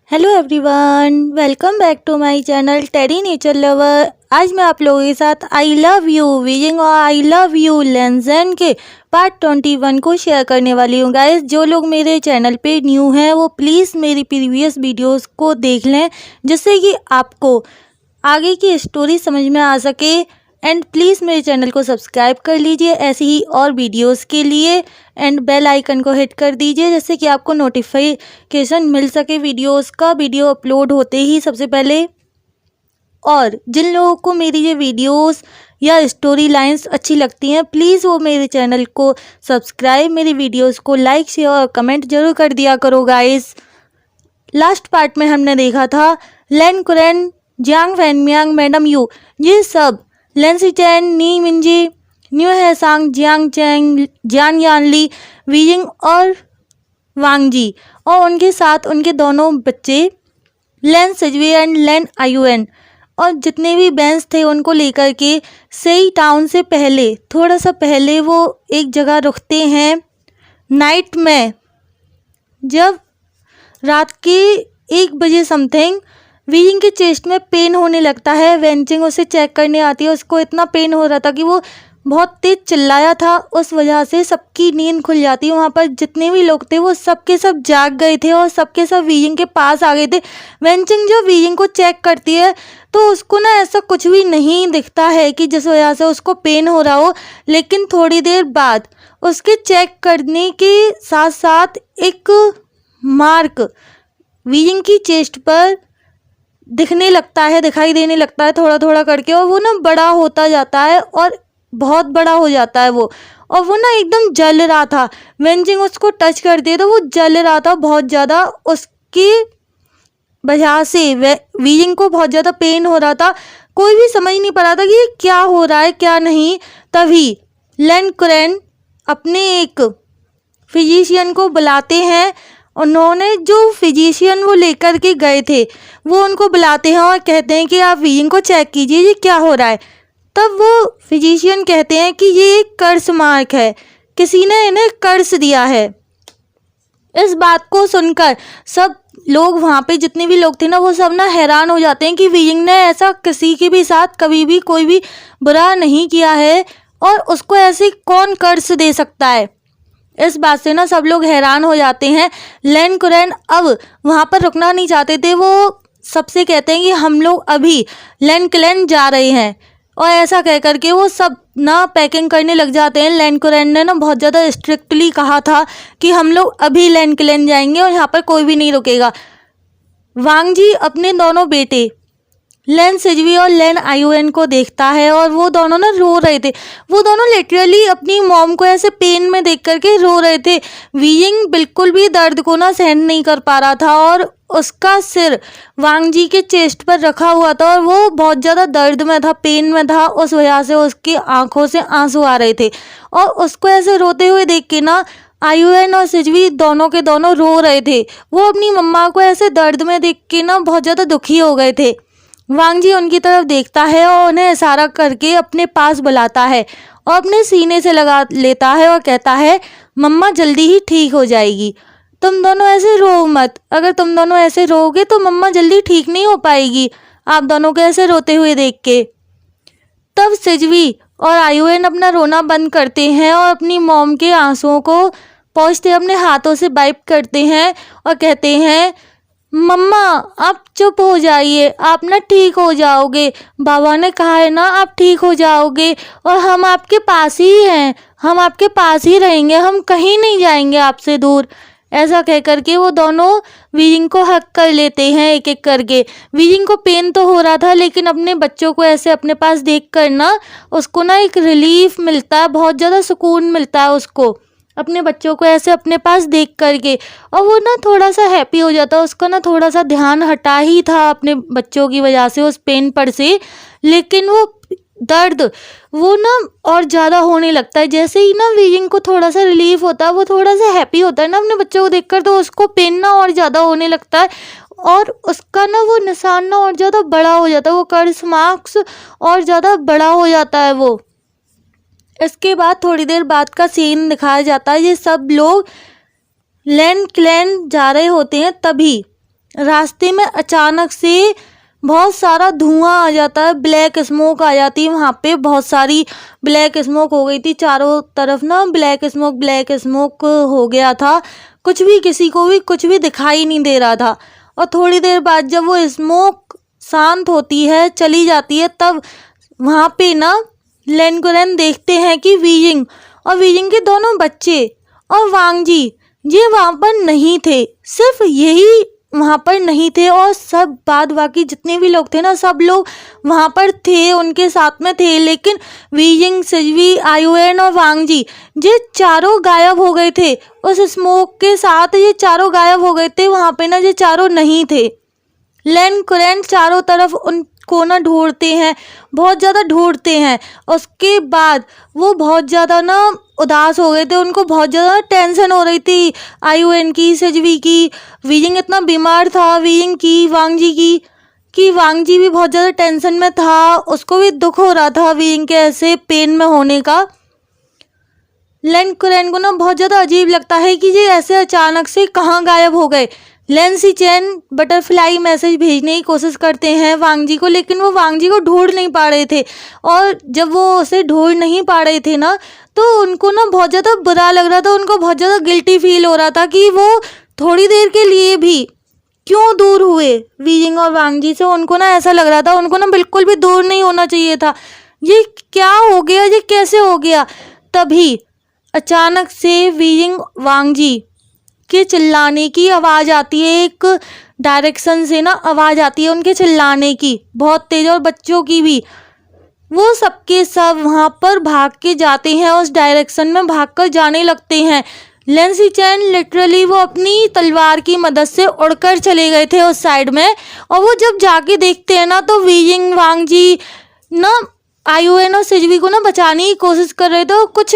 Hello everyone, welcome back to my channel Teddy Nature Lover. आज मैं आप लोगों के साथ आई लव यू विजिंग और आई लव यू लेजेंड के पार्ट 21 को शेयर करने वाली हूँ। गाइस, जो लोग मेरे चैनल पे न्यू हैं वो प्लीज़ मेरी प्रीवियस वीडियोस को देख लें, जिससे कि आपको आगे की स्टोरी समझ में आ सके। एंड प्लीज़ मेरे चैनल को सब्सक्राइब कर लीजिए ऐसी ही और वीडियोस के लिए, एंड बेल आइकन को हिट कर दीजिए जिससे कि आपको नोटिफिकेशन मिल सके वीडियोस का, वीडियो अपलोड होते ही सबसे पहले। और जिन लोगों को मेरी ये वीडियोस या स्टोरी लाइंस अच्छी लगती हैं, प्लीज़ वो मेरे चैनल को सब्सक्राइब, मेरी वीडियोस को लाइक शेयर और कमेंट जरूर कर दिया करो। गाइस, लास्ट पार्ट में हमने देखा था लैन Curran, Jiang Fanmiang, madam you, ये सब लेन सिचेन, नी मिंजी, न्यू हैसांग, जियांग चैंग, जियान यानली, वीजिंग और वांग जी, और उनके साथ उनके दोनों बच्चे लेन सिजवी एंड लेन आयुएन, और जितने भी बैंस थे उनको लेकर के सही टाउन से पहले, थोड़ा सा पहले वो एक जगह रुकते हैं नाइट में। जब रात के 1 बजे समथिंग वीजिंग के चेस्ट में पेन होने लगता है। वेंचिंग उसे चेक करने आती है, उसको इतना पेन हो रहा था कि वो बहुत तेज चिल्लाया था, उस वजह से सबकी नींद खुल जाती है। वहाँ पर जितने भी लोग थे वो सब के सब जाग गए थे और सब के सब वीजिंग के पास आ गए थे। वेंचिंग जब वीजिंग को चेक करती है तो उसको ना ऐसा कुछ भी नहीं दिखता है कि जिस वजह से उसको पेन हो रहा हो, लेकिन थोड़ी देर बाद उसके चेक करने के साथ साथ एक मार्क वीजिंग की चेस्ट पर दिखने लगता है, दिखाई देने लगता है थोड़ा थोड़ा करके, और वो ना बड़ा होता जाता है और बहुत बड़ा हो जाता है वो, और वो ना एकदम जल रहा था। वेंजिंग उसको टच कर दिए तो वो जल रहा था बहुत ज़्यादा, उसकी वजह से वीजिंग को बहुत ज़्यादा पेन हो रहा था। कोई भी समझ नहीं पा रहा था कि ये क्या हो रहा है क्या नहीं। तभी लैन कुरैन अपने एक फिजिशियन को बुलाते हैं। उन्होंने जो फिजिशियन वो लेकर के गए थे वो उनको बुलाते हैं और कहते हैं कि आप वीजिंग को चेक कीजिए, ये क्या हो रहा है। तब वो फिजिशियन कहते हैं कि ये एक कर्स मार्क है, किसी ने इन्हें कर्स दिया है। इस बात को सुनकर सब लोग, वहाँ पे जितने भी लोग थे ना, वो सब ना हैरान हो जाते हैं कि वीजिंग ने ऐसा किसी के भी साथ कभी भी कोई भी बुरा नहीं किया है, और उसको ऐसे कौन कर्स दे सकता है। इस बात से ना सब लोग हैरान हो जाते हैं। लैन कुरैन अब वहाँ पर रुकना नहीं चाहते थे, वो सबसे कहते हैं कि हम लोग अभी लैन क्लैन जा रहे हैं, और ऐसा कह करके वो सब ना पैकिंग करने लग जाते हैं। लैन कुरैन ने ना बहुत ज़्यादा स्ट्रिक्टली कहा था कि हम लोग अभी लैन क्लैन जाएंगे और यहाँ पर कोई भी नहीं रुकेगा। वांग जी अपने दोनों बेटे लैन सिजवी और लैन आयुएन को देखता है, और वो दोनों ना रो रहे थे। वो दोनों लिटरली अपनी मॉम को ऐसे पेन में देख करके रो रहे थे। वीजिंग बिल्कुल भी दर्द को ना सहन नहीं कर पा रहा था, और उसका सिर वांग जी के चेस्ट पर रखा हुआ था, और वो बहुत ज़्यादा दर्द में था, पेन में था। उस वजह से उसकी आंखों से आंसू आ रहे थे, और उसको ऐसे रोते हुए देख के ना आयुएन और सिजवी दोनों के दोनों रो रहे थे। वो अपनी मम्मा को ऐसे दर्द में देख के ना बहुत ज़्यादा दुखी हो गए थे। वांग जी उनकी तरफ देखता है और उन्हें इशारा करके अपने पास बुलाता है और अपने सीने से लगा लेता है और कहता है, मम्मा जल्दी ही ठीक हो जाएगी, तुम दोनों ऐसे रो मत। अगर तुम दोनों ऐसे रोओगे तो मम्मा जल्दी ठीक नहीं हो पाएगी, आप दोनों को ऐसे रोते हुए देख के। तब सिजवी और आयुएन अपना रोना बंद करते हैं और अपनी मॉम के आंसुओं को पोंछते अपने हाथों से वाइप करते हैं और कहते हैं, मम्मा आप चुप हो जाइए, आप ना ठीक हो जाओगे, बाबा ने कहा है ना आप ठीक हो जाओगे, और हम आपके पास ही हैं, हम आपके पास ही रहेंगे, हम कहीं नहीं जाएंगे आपसे दूर। ऐसा कह करके वो दोनों वीजिंग को हक कर लेते हैं एक एक करके। वीजिंग को पेन तो हो रहा था, लेकिन अपने बच्चों को ऐसे अपने पास देख कर ना उसको ना एक रिलीफ मिलता है, बहुत ज़्यादा सुकून मिलता है उसको अपने बच्चों को ऐसे अपने पास देख करके, और वो ना थोड़ा सा हैप्पी हो जाता है। उसका ना थोड़ा सा ध्यान हटा ही था अपने बच्चों की वजह से उस पेन पर से, लेकिन वो दर्द वो ना और ज़्यादा होने लगता है। जैसे ही ना वीजिंग को थोड़ा सा रिलीफ होता है, वो थोड़ा सा हैप्पी होता है ना अपने बच्चों को देखकर, तो उसको पेन ना और ज़्यादा होने लगता है, और उसका ना वो निशान ना और ज़्यादा बड़ा हो जाता है, वो कर्स मार्क्स और ज़्यादा बड़ा हो जाता है वो। इसके बाद थोड़ी देर बाद का सीन दिखाया जाता है। ये सब लोग लैन क्लैन जा रहे होते हैं, तभी रास्ते में अचानक से बहुत सारा धुआं आ जाता है, ब्लैक स्मोक आ जाती है। वहाँ पे बहुत सारी ब्लैक स्मोक हो गई थी, चारों तरफ ना ब्लैक स्मोक हो गया था। कुछ भी, किसी को भी कुछ भी दिखाई नहीं दे रहा था। और थोड़ी देर बाद जब वो स्मोक शांत होती है, चली जाती है, तब वहाँ पे ना लेन कुरैन देखते हैं कि वीजिंग और वीजिंग के दोनों बच्चे और वांग जी ये वहाँ पर नहीं थे। सिर्फ यही वहाँ पर नहीं थे और सब बाद बाकी जितने भी लोग थे ना, सब लोग वहाँ पर थे, उनके साथ में थे। लेकिन वीजिंग, सिजवी, आयुएन और वांग जी ये चारों गायब हो गए थे। उस स्मोक के साथ ये चारों गायब हो गए थे। वहाँ पे ना ये चारों नहीं थे। लेन कुरैन चारों तरफ उनको ना ढूंढते हैं, बहुत ज़्यादा ढूंढते हैं। उसके बाद वो बहुत ज़्यादा ना उदास हो गए थे, उनको बहुत ज़्यादा टेंशन हो रही थी। आयुएन की, सिजवी की, वीजिंग इतना बीमार था, वीजिंग की, वांग जी की, कि वांग जी भी बहुत ज़्यादा टेंशन में था। उसको भी दुख हो रहा था वीजिंग के ऐसे पेन में होने का। लेन कुरैन को ना बहुत ज़्यादा अजीब लगता है कि ये ऐसे अचानक से कहाँ गायब हो गए। लेन सिचेन बटरफ्लाई मैसेज भेजने की कोशिश करते हैं वांग जी को, लेकिन वो वांग जी को ढूंढ नहीं पा रहे थे। और जब वो उसे ढूंढ नहीं पा रहे थे ना, तो उनको ना बहुत ज़्यादा बुरा लग रहा था, उनको बहुत ज़्यादा गिल्टी फील हो रहा था कि वो थोड़ी देर के लिए भी क्यों दूर हुए वीजिंग और वांग जी से। उनको ना ऐसा लग रहा था, उनको ना बिल्कुल भी दूर नहीं होना चाहिए था। ये क्या हो गया, ये कैसे हो गया। तभी अचानक से वीजिंग, वांग जी के चिल्लाने की आवाज़ आती है। एक डायरेक्शन से ना आवाज़ आती है उनके चिल्लाने की, बहुत तेज, और बच्चों की भी। वो सबके सब वहाँ पर भाग के जाते हैं, उस डायरेक्शन में भागकर जाने लगते हैं। लेन सिचेन लिटरली वो अपनी तलवार की मदद से उड़कर चले गए थे उस साइड में। और वो जब जाके देखते हैं ना, तो वीजिंग, वांग जी ना आयुएन और सिजवी को ना बचाने की कोशिश कर रहे थे। और कुछ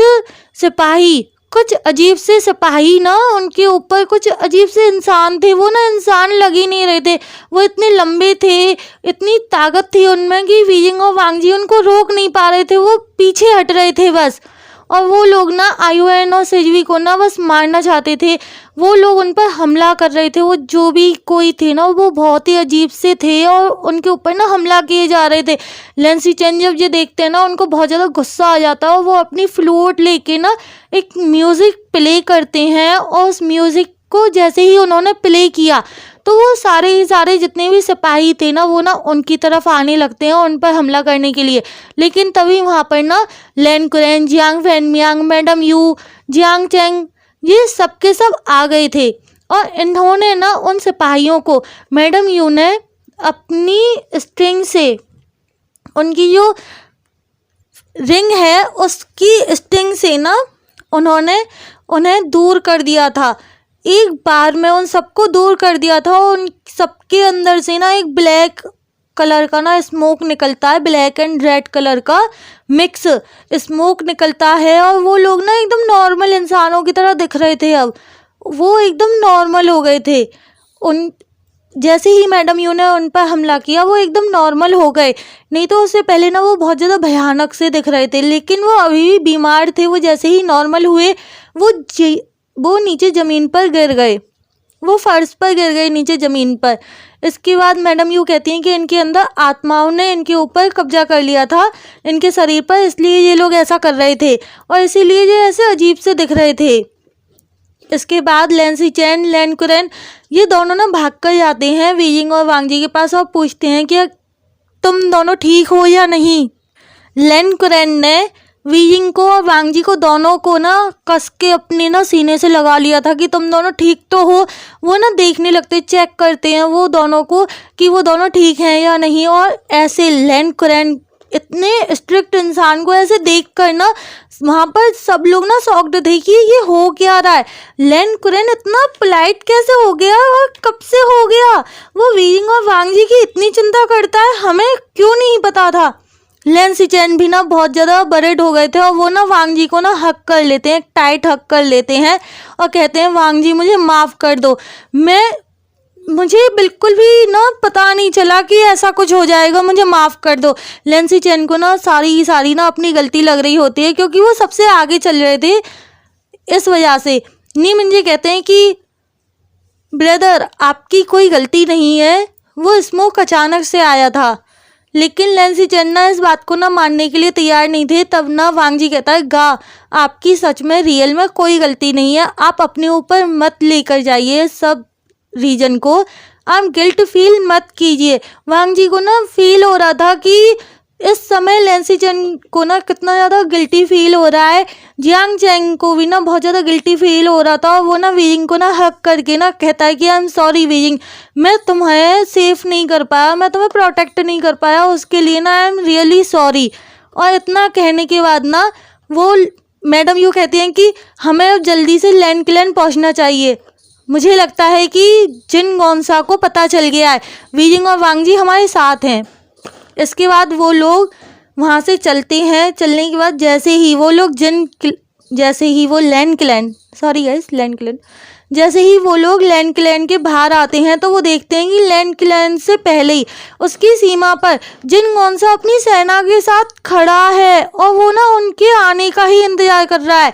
सिपाही, कुछ अजीब से सिपाही ना उनके ऊपर, कुछ अजीब से इंसान थे। वो ना इंसान लग ही नहीं रहे थे, वो इतने लंबे थे, इतनी ताकत थी उनमें कि वीजिंग और वांग जी उनको रोक नहीं पा रहे थे, वो पीछे हट रहे थे बस। और वो लोग ना आयुएन और सिजवी को ना बस मारना चाहते थे। वो लोग उन पर हमला कर रहे थे। वो जो भी कोई थे ना, वो बहुत ही अजीब से थे और उनके ऊपर ना हमला किए जा रहे थे। लेन सिचेन जब ये देखते हैं ना, उनको बहुत ज़्यादा गुस्सा आ जाता है और वो अपनी फ्लूट लेके ना एक म्यूज़िक प्ले करते हैं। और उस म्यूज़िक को जैसे ही उन्होंने प्ले किया, तो वो सारे ही सारे जितने भी सिपाही थे ना, वो ना उनकी तरफ आने लगते हैं उन पर हमला करने के लिए। लेकिन तभी वहाँ पर ना लेन कुरैन, Jiang Fanmiang, madam Yu, Jiang Cheng, ये सब के सब आ गए थे। और इन्होंने ना उन सिपाहियों को, मैडम यू ने अपनी स्ट्रिंग से, उनकी जो रिंग है उसकी स्ट्रिंग से ना उन्होंने उन्हें दूर कर दिया था। एक बार में उन सबको दूर कर दिया था। उन सबके अंदर से ना एक ब्लैक कलर का ना स्मोक निकलता है, ब्लैक एंड रेड कलर का मिक्स स्मोक निकलता है। और वो लोग ना एकदम नॉर्मल इंसानों की तरह दिख रहे थे। अब वो एकदम नॉर्मल हो गए थे। उन जैसे ही मैडम यू ने उन पर हमला किया, वो एकदम नॉर्मल हो गए। नहीं तो उससे पहले ना वो बहुत ज़्यादा भयानक से दिख रहे थे। लेकिन वो अभी भी बीमार थे। वो जैसे ही नॉर्मल हुए, वो नीचे ज़मीन पर गिर गए, वो फर्श पर गिर गए, नीचे ज़मीन पर। इसके बाद मैडम यू कहती हैं कि इनके अंदर आत्माओं ने इनके ऊपर कब्जा कर लिया था, इनके शरीर पर, इसलिए ये लोग ऐसा कर रहे थे और इसीलिए ये ऐसे अजीब से दिख रहे थे। इसके बाद लेन सिचेन, लेन कुरैन, ये दोनों ना भाग कर जाते हैं वीजिंग और वांग जी के पास और पूछते हैं कि तुम दोनों ठीक हो या नहीं। लेन कुरैन ने वीजिंग को और वांग जी को दोनों को ना कस के अपने ना सीने से लगा लिया था कि तुम दोनों ठीक तो हो। वो ना देखने लगते, चेक करते हैं वो दोनों को कि वो दोनों ठीक हैं या नहीं। और ऐसे लेन कुरैन इतने स्ट्रिक्ट इंसान को ऐसे देख कर ना वहाँ पर सब लोग ना शॉक्ड थे कि ये हो क्या रहा है। लेन कुरैन इतना पोलाइट कैसे हो गया और कब से हो गया। वो वीजिंग और वांग जी की इतनी चिंता करता है, हमें क्यों नहीं पता था। लेन सिचेन भी ना बहुत ज़्यादा बरेड हो गए थे और वो ना वांग जी को ना हक कर लेते हैं, टाइट हक कर लेते हैं और कहते हैं वांग जी मुझे माफ़ कर दो, मुझे बिल्कुल भी ना पता नहीं चला कि ऐसा कुछ हो जाएगा, मुझे माफ़ कर दो। लेन सिचेन को ना सारी ना अपनी गलती लग रही होती है क्योंकि वो सबसे आगे चल रहे थे, इस वजह से। नी मिंजे कहते हैं कि ब्रदर, आपकी कोई गलती नहीं है, वो स्मोक अचानक से आया था। लेकिन लैंसी चेन ना इस बात को ना मानने के लिए तैयार नहीं थे। तब ना वांग जी कहता है, गा, आपकी सच में रियल में कोई गलती नहीं है, आप अपने ऊपर मत लेकर जाइए सब रीजन को, आप गिल्ट फील मत कीजिए। वांग जी को ना फील हो रहा था कि इस समय लैंसी चेन को ना कितना ज़्यादा गिल्टी फील हो रहा है। जियांग चैंग को भी ना बहुत ज़्यादा गिल्टी फील हो रहा था। वो ना वीजिंग को ना हक करके ना कहता है कि आई एम सॉरी वीजिंग, मैं तुम्हें सेफ नहीं कर पाया, मैं तुम्हें प्रोटेक्ट नहीं कर पाया, उसके लिए ना आई एम रियली सॉरी। और इतना कहने के बाद ना वो मैडम यूँ कहती हैं कि हमें अब जल्दी से लैंड क्लैन पहुँचना चाहिए। मुझे लगता है कि जिन गौनसा को पता चल गया है, वीजिंग और वांग जी हमारे साथ हैं। इसके बाद वो लोग वहाँ से चलते हैं। चलने के बाद जैसे ही वो लोग लैंड क्लैन के बाहर आते हैं तो वो देखते हैं कि लैंड क्लैन से पहले ही उसकी सीमा पर जिन गौनसा अपनी सेना के साथ खड़ा है और वो ना उनके आने का ही इंतजार कर रहा है।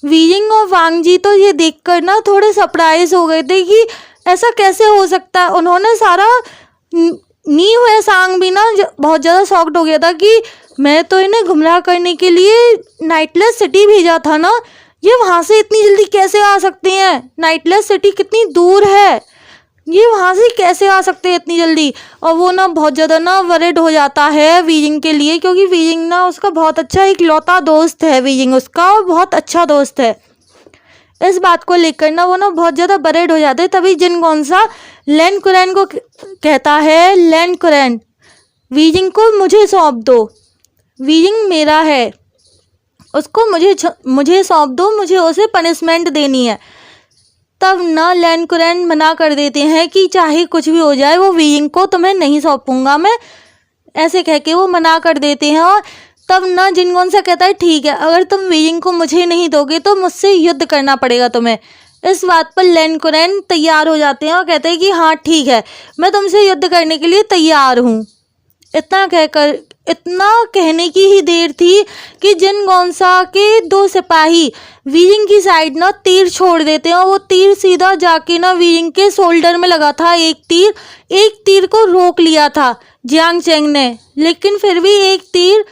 वीजिंग और वांग जी तो ये देखकर ना थोड़े सरप्राइज हो गए थे कि ऐसा कैसे हो सकता है। उन्होंने सारा नी हुए सांग भी ना बहुत ज़्यादा शॉक्ड हो गया था कि मैं तो इन्हें गुमराह करने के लिए नाइटलेस सिटी भेजा था ना, ये वहाँ से इतनी जल्दी कैसे आ सकते हैं, नाइटलेस सिटी कितनी दूर है, ये वहाँ से कैसे आ सकते हैं इतनी जल्दी। और वो ना बहुत ज़्यादा ना वरिड हो जाता है वीजिंग के लिए, क्योंकि वीजिंग ना उसका बहुत अच्छा इकलौता दोस्त है, वीजिंग उसका और बहुत अच्छा दोस्त है। इस बात को लेकर ना वो ना बहुत ज़्यादा वरिड हो जाते हैं। तभी जिन गौनसा लैंड क्लैन को कहता है, लैंड क्लैन, वीजिंग को मुझे सौंप दो, वीजिंग मेरा है, उसको मुझे सौंप दो, मुझे उसे पनिशमेंट देनी है। तब ना लैंड क्लैन मना कर देते हैं कि चाहे कुछ भी हो जाए वो वीजिंग को तुम्हें नहीं सौंपूंगा मैं, ऐसे कह के वो मना कर देते हैं। और तब ना जिन गौनसा कहता है, ठीक है, अगर तुम वीजिंग को मुझे नहीं दोगे तो मुझसे युद्ध करना पड़ेगा तुम्हें। इस बात पर लैंड क्लैन तैयार हो जाते हैं और कहते हैं कि हाँ ठीक है, मैं तुमसे युद्ध करने के लिए तैयार हूँ। इतना कहने की ही देर थी कि जिन गौनसा के दो सिपाही वीजिंग की साइड ना तीर छोड़ देते हैं और वो तीर सीधा जाके ना वीजिंग के शोल्डर में लगा था। एक तीर को रोक लिया था जियांग चैंग ने, लेकिन फिर भी एक तीर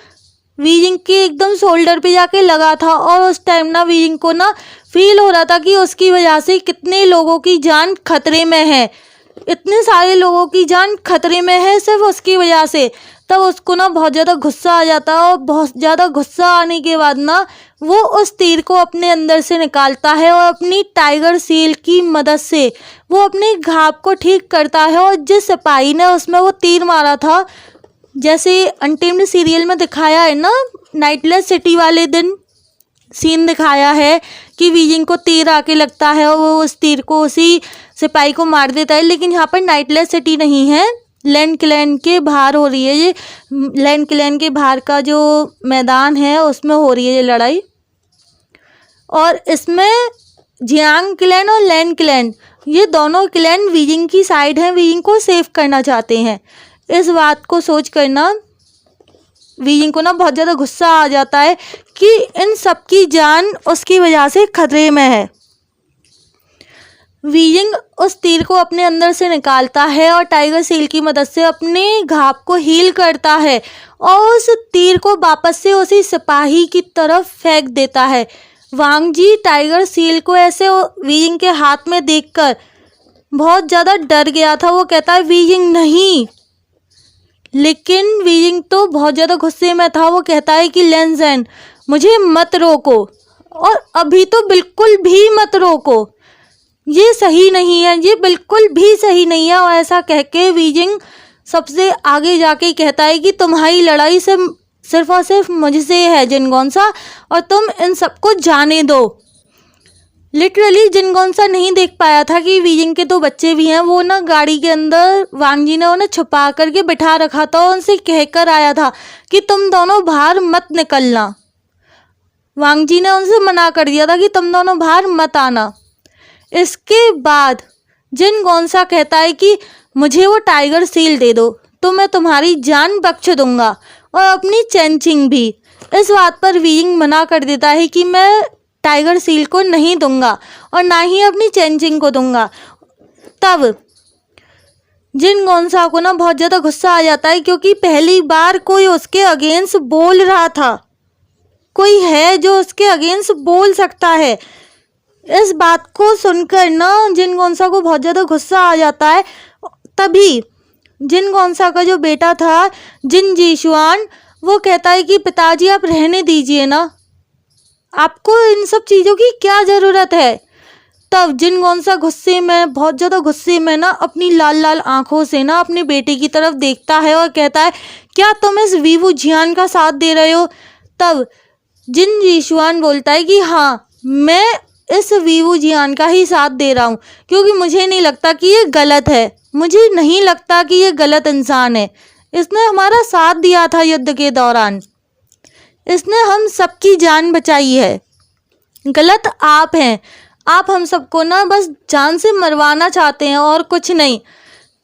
वीजिंग के एकदम शोल्डर पे जाके लगा था। और उस टाइम ना वीजिंग को ना फील हो रहा था कि उसकी वजह से कितने लोगों की जान खतरे में है, इतने सारे लोगों की जान खतरे में है सिर्फ उसकी वजह से। तब उसको ना बहुत ज़्यादा गुस्सा आ जाता है और बहुत ज़्यादा गुस्सा आने के बाद ना वो उस तीर को अपने अंदर से निकालता है और अपनी टाइगर सील की मदद से वो अपने घाव को ठीक करता है। और जिस सिपाही ने उसमें वो तीर मारा था, जैसे अनटेम्ड सीरियल में दिखाया है ना, नाइटलेस सिटी वाले दिन सीन दिखाया है कि वीजिंग को तीर आके लगता है और वो उस तीर को उसी सिपाही को मार देता है। लेकिन यहाँ पर नाइटलेस सिटी नहीं है, लैंड क्लैन के बाहर हो रही है ये, लैंड क्लैन के बाहर का जो मैदान है उसमें हो रही है ये लड़ाई। और इसमें जियांग क्लैन और लैंड क्लैन, ये दोनों क्लैन वीजिंग की साइड हैं, वीजिंग को सेव करना चाहते हैं। इस बात को सोच कर ना वीजिंग को ना बहुत ज़्यादा गुस्सा आ जाता है कि इन सब की जान उसकी वजह से खतरे में है। वीजिंग उस तीर को अपने अंदर से निकालता है और टाइगर सील की मदद से अपने घाव को हील करता है और उस तीर को वापस से उसी सिपाही की तरफ फेंक देता है। वांग जी टाइगर सील को ऐसे वीजिंग के हाथ में देखकर बहुत ज़्यादा डर गया था। वो कहता है, वीजिंग नहीं, लेकिन वीजिंग तो बहुत ज़्यादा गुस्से में था। वो कहता है कि लेंजेन, मुझे मत रोको, और अभी तो बिल्कुल भी मत रोको, ये सही नहीं है, ये बिल्कुल भी सही नहीं है। और ऐसा कह के वीजिंग सबसे आगे जाके कहता है कि तुम्हारी लड़ाई सिर्फ और सिर्फ मुझसे है जिनगोनसा, और तुम इन सबको जाने दो। लिटरली जिनगोनसा नहीं देख पाया था कि वीजिंग के 2 बच्चे भी हैं। वो ना गाड़ी के अंदर वांग जी ने उन्हें छुपा करके बिठा रखा था और उनसे कहकर आया था कि तुम दोनों बाहर मत निकलना। वांग जी ने उनसे मना कर दिया था कि तुम दोनों बाहर मत आना। इसके बाद जिनगोनसा कहता है कि मुझे वो टाइगर सील दे दो तो मैं तुम्हारी जान बख्श दूंगा, और अपनी चेंचिंग भी। इस बात पर वीजिंग मना कर देता है कि मैं टाइगर सील को नहीं दूंगा और ना ही अपनी चेंचिंग को दूंगा। तब जिन गोंसा को ना बहुत ज़्यादा गुस्सा आ जाता है, क्योंकि पहली बार कोई उसके अगेंस्ट बोल रहा था, कोई है जो उसके अगेंस्ट बोल सकता है। इस बात को सुनकर ना जिन गोंसा को बहुत ज़्यादा गुस्सा आ जाता है। तभी जिन गोंसा का जो बेटा था जिन जीशुआन, वो कहता है कि पिताजी आप रहने दीजिए ना, आपको इन सब चीज़ों की क्या ज़रूरत है। तब जिन गोंसा गुस्से में, बहुत ज़्यादा गुस्से में ना अपनी लाल लाल आंखों से ना अपने बेटे की तरफ देखता है और कहता है, क्या तुम इस वीवू जियान का साथ दे रहे हो। तब जिन जीशुआन बोलता है कि हाँ, मैं इस वीवू जियान का ही साथ दे रहा हूँ, क्योंकि मुझे नहीं लगता कि ये गलत है, मुझे नहीं लगता कि ये गलत इंसान है। इसने हमारा साथ दिया था युद्ध के दौरान, इसने हम सबकी जान बचाई है। गलत आप हैं, आप हम सबको ना बस जान से मरवाना चाहते हैं और कुछ नहीं।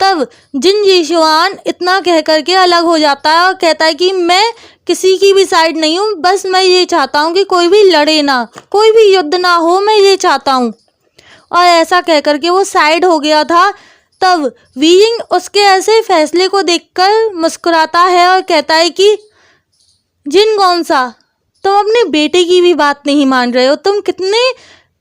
तब जिन जीशुआन इतना कह करके अलग हो जाता है और कहता है कि मैं किसी की भी साइड नहीं हूँ, बस मैं ये चाहता हूँ कि कोई भी लड़े ना, कोई भी युद्ध ना हो, मैं ये चाहता हूँ। और ऐसा कह करके वो साइड हो गया था। तब वीइंग उसके ऐसे फैसले को देखकर मुस्कुराता है और कहता है कि जिन गोंसा, तुम अपने बेटे की भी बात नहीं मान रहे हो, तुम कितने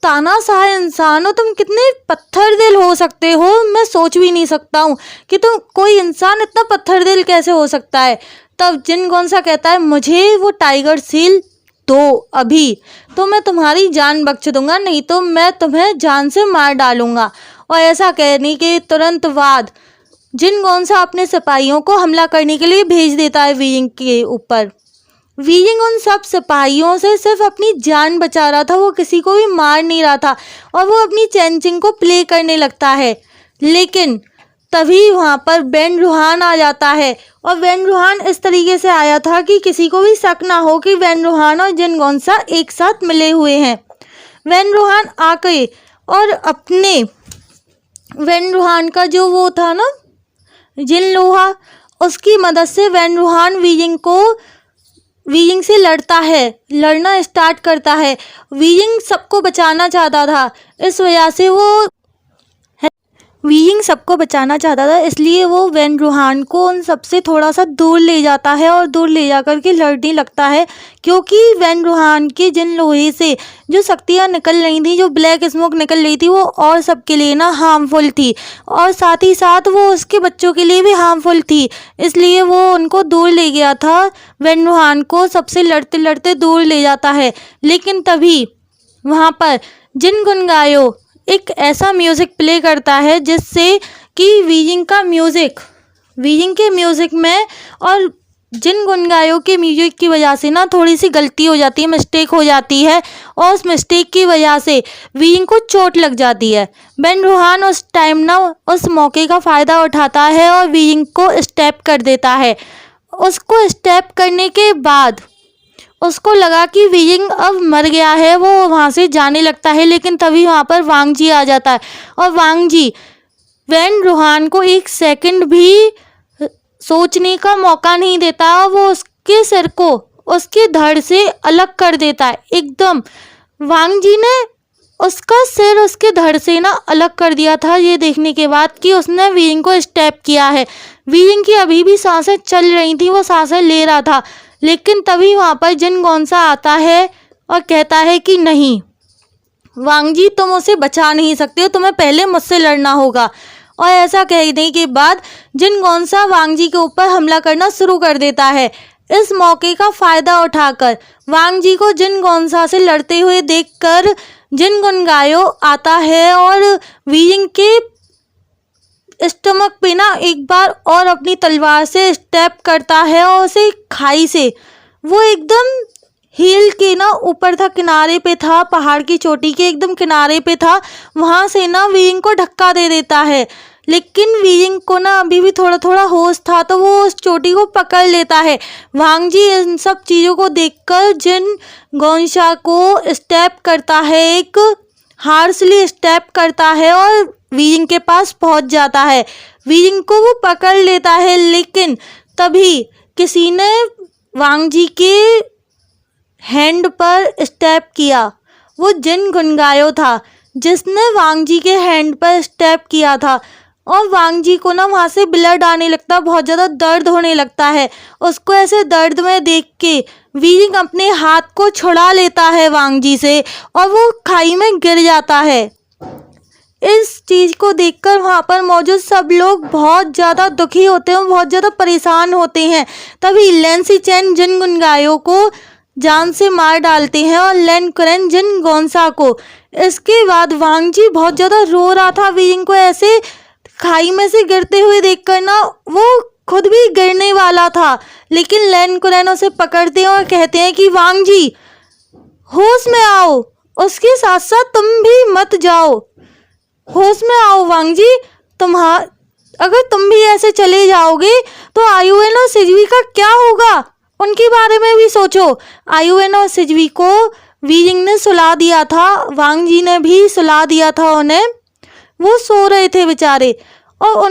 तानाशाह इंसान हो, तुम कितने पत्थर दिल हो सकते हो। मैं सोच भी नहीं सकता हूँ कि तुम, कोई इंसान इतना पत्थर दिल कैसे हो सकता है। तब जिन गोंसा कहता है, मुझे वो टाइगर सील दो अभी, तो मैं तुम्हारी जान बख्श दूंगा, नहीं तो मैं तुम्हें जान से मार डालूंगा। और ऐसा कहने के तुरंत बाद जिन गोंसा अपने सिपाहियों को हमला करने के लिए भेज देता है वीइंग के ऊपर। वीइंग उन सब सिपाहियों से सिर्फ अपनी जान बचा रहा था, वो किसी को भी मार नहीं रहा था और वो अपनी चैंचिंग को प्ले करने लगता है। लेकिन तभी वहाँ पर वेन रूहान आ जाता है और वेन रूहान इस तरीके से आया था कि किसी को भी शक ना हो कि वेन रूहान और जिन गोंसा एक साथ मिले हुए हैं। वेन रूहान आके और अपने वेन रूहान का जो वो था ना जिन लोहा, उसकी मदद से वेन रूहान वीइंग से लड़ना स्टार्ट करता है। वीइंग सबको बचाना चाहता था, इस वजह से वीइंग सबको बचाना चाहता था, इसलिए वो वेन रूहान को उन सबसे थोड़ा सा दूर ले जाता है और दूर ले जा कर के लड़ने लगता है। क्योंकि वेन रूहान के जिन लोहे से जो शक्तियाँ निकल रही थी, जो ब्लैक स्मोक निकल रही थी, वो और सबके लिए ना हार्मफुल थी और साथ ही साथ वो उसके बच्चों के लिए भी हार्मफुल थी। इसलिए वो उनको दूर ले गया था, वेन रूहान को सबसे लड़ते लड़ते दूर ले जाता है। लेकिन तभी वहाँ पर जिन गुनगायो एक ऐसा म्यूज़िक प्ले करता है जिससे कि वीइंग के म्यूज़िक में और जिन गुनगायों के म्यूजिक की वजह से ना थोड़ी सी गलती हो जाती है, मिस्टेक हो जाती है और उस मिस्टेक की वजह से वीइंग को चोट लग जाती है। वेन रूहान उस टाइम ना उस मौके का फ़ायदा उठाता है और वीइंग को स्टेप कर देता है। उसको स्टेप करने के बाद उसको लगा कि वीइंग अब मर गया है, वो वहाँ से जाने लगता है। लेकिन तभी वहाँ पर वांग जी आ जाता है और वांग जी वेन रूहान को एक सेकंड भी सोचने का मौका नहीं देता और वो उसके सिर को उसके धड़ से अलग कर देता है एकदम। वांग जी ने उसका सिर उसके धड़ से ना अलग कर दिया था, ये देखने के बाद कि उसने वीइंग को स्टेप किया है। वीइंग की अभी भी सांसें चल रही थी, वो सांसें ले रहा था। लेकिन तभी वहाँ पर जिन गोंसा आता है और कहता है कि नहीं वांग जी, तुम उसे बचा नहीं सकते हो, तुम्हें पहले मुझसे लड़ना होगा। और ऐसा कहने के बाद जिन गोंसा वांग जी के ऊपर हमला करना शुरू कर देता है। इस मौके का फ़ायदा उठाकर वांग जी को जिन गोंसा से लड़ते हुए देखकर जिन गुनगायो आता है और वीइंग के स्टमक पे ना एक बार और अपनी तलवार से स्टेप करता है और उसे खाई से, वो एकदम हिल के ना ऊपर था, किनारे पे था, पहाड़ की चोटी के एकदम किनारे पे था, वहाँ से ना वीइंग को धक्का दे देता है। लेकिन वीइंग को ना अभी भी थोड़ा थोड़ा होश था, तो वो उस चोटी को पकड़ लेता है। वांग जी इन सब चीज़ों को देखकर जिन गोंसा को स्टेप करता है, एक हार्शली स्टेप करता है और वीइंग के पास पहुंच जाता है। वीइंग को वो पकड़ लेता है, लेकिन तभी किसी ने वांग जी के हैंड पर स्टेप किया। वो जिन गुनगायो था जिसने वांग जी के हैंड पर स्टेप किया था। और वांग जी को ना वहाँ से ब्लड आने लगता, बहुत ज़्यादा दर्द होने लगता है। उसको ऐसे दर्द में देख के वीजिंग अपने हाथ को छुड़ा लेता है वांग जी से और वो खाई में गिर जाता है। इस चीज़ को देखकर वहाँ पर मौजूद सब लोग बहुत ज़्यादा दुखी होते हैं, बहुत ज़्यादा परेशान होते हैं। तभी लेन सिचेन जिन गुनगायों को जान से मार डालते हैं और लेन कुरेन जिन गोंसा को। इसके बाद वांग जी बहुत ज़्यादा रो रहा था। वीजिंग को ऐसे खाई में से गिरते हुए देखकर ना वो खुद भी गिरने वाला था, लेकिन लेन कुरेन उसे पकड़ते हैं और कहते हैं कि वांग जी होश में आओ, उसके साथ साथ तुम भी मत जाओ। होश में आओ वांग जी, अगर तुम भी ऐसे चले जाओगे तो आयुएन और सिजवी का क्या होगा, उनके बारे में भी सोचो। आयुएन और सिजवी को वीजिंग ने सुला दिया था, वांग जी ने भी सुला दिया था उन्हें। वो सो रहे थे बेचारे और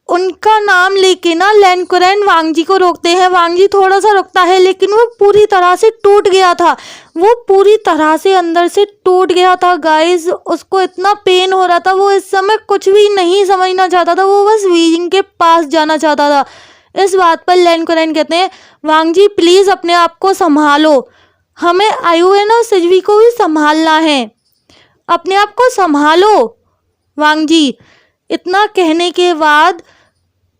उनका नाम लेके ना लेन कुरेन वांग जी को रोकते हैं। वांग जी थोड़ा सा रुकता है, लेकिन वो पूरी तरह से टूट गया था। वो पूरी तरह से अंदर से टूट गया था गाइस। उसको इतना पेन हो रहा था, वो इस समय कुछ भी नहीं समझना चाहता था, वो बस वीजिंग के पास जाना चाहता था। इस बात पर लेन कुरेन कहते हैं वांग जी प्लीज़ अपने आप को संभालो, हमें आयुएन और सिजवी को भी संभालना है, अपने आप को संभालो वांग जी। इतना कहने के बाद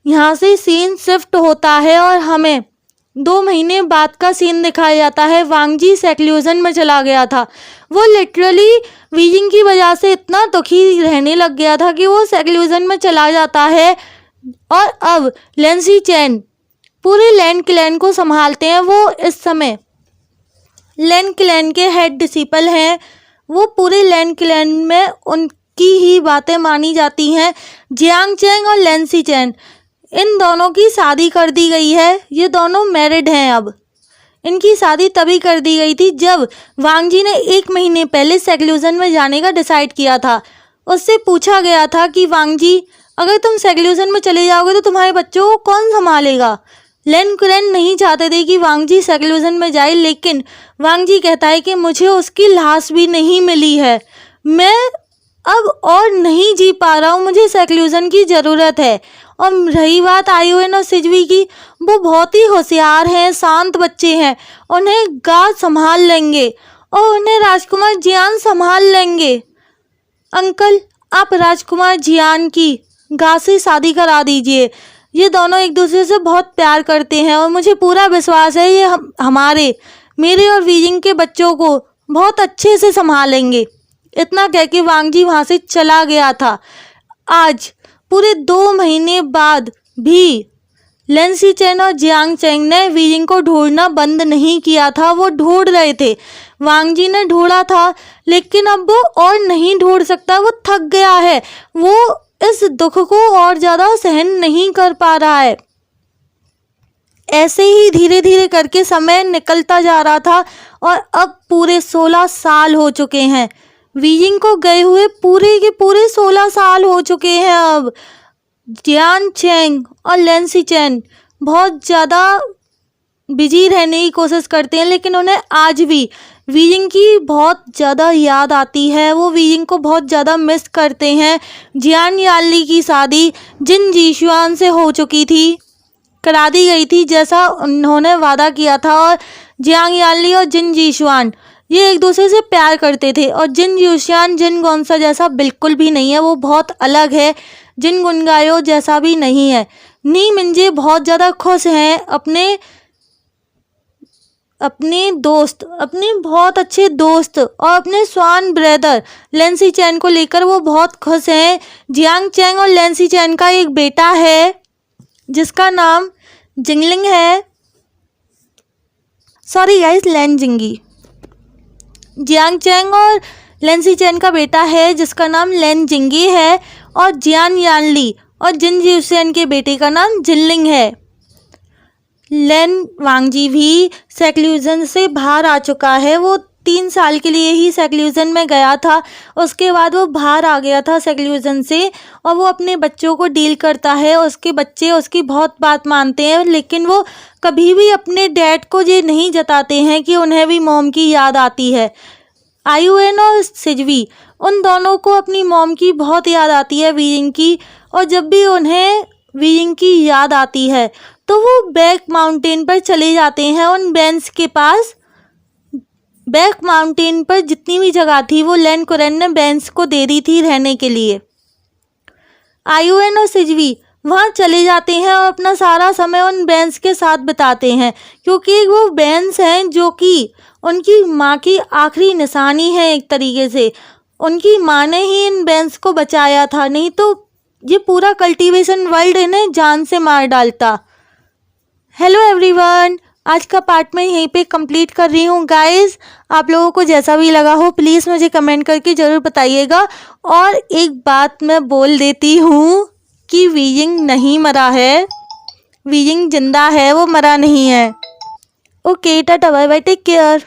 यहाँ से सीन शिफ्ट होता है और हमें 2 महीने बाद का सीन दिखाया जाता है। वांग जी सेक्लूजन में चला गया था। वो लिटरली वीजिंग की वजह से इतना दुखी रहने लग गया था कि वो सेक्लूजन में चला जाता है और अब लेन सिचेन पूरे लैंड क्लैन को संभालते हैं। वो इस समय लैंड क्लैन के हेड डिसिपल हैं। वो पूरे लैंड क्लैन में उनकी ही बातें मानी जाती हैं। जियांग चैंग और लेन सिचेन इन दोनों की शादी कर दी गई है। ये दोनों मैरिड हैं। अब इनकी शादी तभी कर दी गई थी जब वांग जी ने 1 महीने पहले सेक्लूजन में जाने का डिसाइड किया था। उससे पूछा गया था कि वांग जी अगर तुम सेक्लूजन में चले जाओगे तो तुम्हारे बच्चों को कौन संभालेगा। लेन कुरेन नहीं चाहते थे कि वांग जी सेक्लूजन में जाए, लेकिन वांग जी कहता है कि मुझे उसकी लाश भी नहीं मिली है, मैं अब और नहीं जी पा रहा हूँ, मुझे सेक्लूजन की ज़रूरत है। और रही बात आयुएन और सिजवी की, वो बहुत ही होशियार हैं, शांत बच्चे हैं, उन्हें गा संभाल लेंगे और उन्हें राजकुमार जियान संभाल लेंगे। अंकल आप राजकुमार जियान की गा से शादी करा दीजिए, ये दोनों एक दूसरे से बहुत प्यार करते हैं और मुझे पूरा विश्वास है ये मेरे और वीजिंग के बच्चों को बहुत अच्छे से संभालेंगे। इतना कह के वांग जी वहाँ से चला गया था। आज पूरे 2 महीने बाद भी लेन सिचेन और जियांग चैंग ने वीजिंग को ढूंढना बंद नहीं किया था। वो ढूंढ रहे थे, वांग जी ने ढूंढा था, लेकिन अब वो और नहीं ढूंढ सकता, वो थक गया है, वो इस दुख को और ज़्यादा सहन नहीं कर पा रहा है। ऐसे ही धीरे धीरे करके समय निकलता जा रहा था और अब पूरे 16 साल हो चुके हैं। वीजिंग को गए हुए पूरे के पूरे 16 साल हो चुके हैं। अब जियान चैंग और लेन सिचेन बहुत ज़्यादा बिजी रहने की कोशिश करते हैं, लेकिन उन्हें आज भी वीजिंग की बहुत ज़्यादा याद आती है। वो वीजिंग को बहुत ज़्यादा मिस करते हैं। जियान याली की शादी जिन जीशुआन से हो चुकी थी, करा दी गई थी जैसा उन्होंने वादा किया था। और जियांग याली और जिन जीशुआन ये एक दूसरे से प्यार करते थे। और जिन जीशुआन जिन गोंसा जैसा बिल्कुल भी नहीं है, वो बहुत अलग है, जिन गुनगायो जैसा भी नहीं है। नी मिंजे बहुत ज़्यादा खुश हैं अपने दोस्त, अपने बहुत अच्छे दोस्त और अपने स्वान ब्रदर लेन सिचेन को लेकर वो बहुत खुश हैं। जियांग चैंग और लेन सिचेन का एक बेटा है जिसका नाम जिंगलिंग है, सॉरी गाइस लेन जिंगी। जियांग चैंग और लेन सिचेन का बेटा है जिसका नाम लेन जिंगी है। और जियान यानली और जिन जीशुआन के बेटे का नाम जिनलिंग है। लेन वांग जी भी सेक्लूजन से बाहर आ चुका है। वो 3 साल के लिए ही सेक्लूजन में गया था, उसके बाद वो बाहर आ गया था सेक्लूजन से और वो अपने बच्चों को डील करता है। उसके बच्चे उसकी बहुत बात मानते हैं, लेकिन वो कभी भी अपने डैड को ये नहीं जताते हैं कि उन्हें भी मॉम की याद आती है। आयुएन और सिजवी उन दोनों को अपनी मॉम की बहुत याद आती है वीइंग की, और जब भी उन्हें वीइंग की याद आती है तो वो बैक माउंटेन पर चले जाते हैं उन बेंस के पास। बैक माउंटेन पर जितनी भी जगह थी वो लैन कुरैन ने बेंस को दे दी थी रहने के लिए। आयुएन और सिजवी वहाँ चले जाते हैं और अपना सारा समय उन बेंस के साथ बिताते हैं, क्योंकि वो बेंस हैं जो कि उनकी माँ की आखिरी निशानी है। एक तरीके से उनकी माँ ने ही इन बेंस को बचाया था, नहीं तो ये पूरा कल्टीवेशन वर्ल्ड इन्हें जान से मार डालता। हेलो एवरीवन, आज का पार्ट मैं यहीं पे कंप्लीट कर रही हूँ गाइस। आप लोगों को जैसा भी लगा हो प्लीज़ मुझे कमेंट करके ज़रूर बताइएगा। और एक बात मैं बोल देती हूँ कि वीइंग नहीं मरा है, वीइंग जिंदा है, वो मरा नहीं है। Okay, ta-ta bye bye, take care.